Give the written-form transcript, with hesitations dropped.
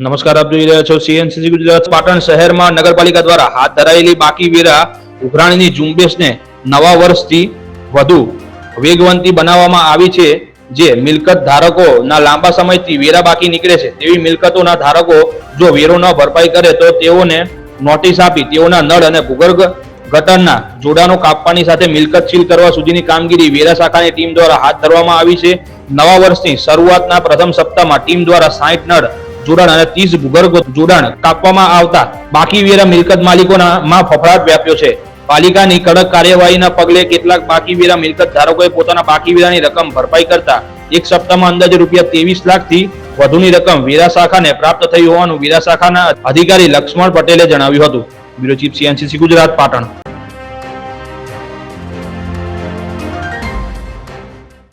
નમસ્કાર, આપ જોઈ રહ્યા છો સીએનસીસી ગુજરાત. પાટણ શહેરમાં નગરપાલિકા દ્વારા હાથ ધરાયેલી બાકી વેરા ઉઘરાણીની ઝુંબેશને નવા વર્ષથી વધુ વેગવંતી બનાવવામાં આવી છે. જે મિલકત ધારકોના લાંબા સમયથી વેરા બાકી નીકળે છે તેવી મિલકતોના ધારકો જો વેરો ન ભરપાઈ કરે તો તેઓને નોટિસ આપી તેઓના નળ અને ભૂગર્ભ ગટરના જોડાણો કાપવાની સાથે મિલકત સીલ કરવા સુધીની કામગીરી વેરા શાખાની ટીમ દ્વારા હાથ ધરવામાં આવી છે. નવા વર્ષની શરૂઆતના પ્રથમ સપ્તાહમાં ટીમ દ્વારા 60 નળ જોડાણ અને 30 ભૂગર્ભ જોડાણ કાપવામાં આવતા બાકી વેરા મિલકત માલિકોમાં ફફડાટ વ્યાપ્યો છે. પાલિકાની કડક કાર્યવાહીના પગલે કેટલાક બાકી વેરા મિલકત ધારકોએ પોતાના બાકી વેરાની રકમ ભરપાઈ કરતા એક સપ્તાહમાં અંદાજે રૂપિયા 23 લાખથી વધુની રકમ વેરા શાખાને પ્રાપ્ત થઈ હોવાનું વેરા શાખાના અધિકારી લક્ષ્મણ પટેલે જણાવ્યું હતું. Bureau chief CNCC Gujarat, Patan.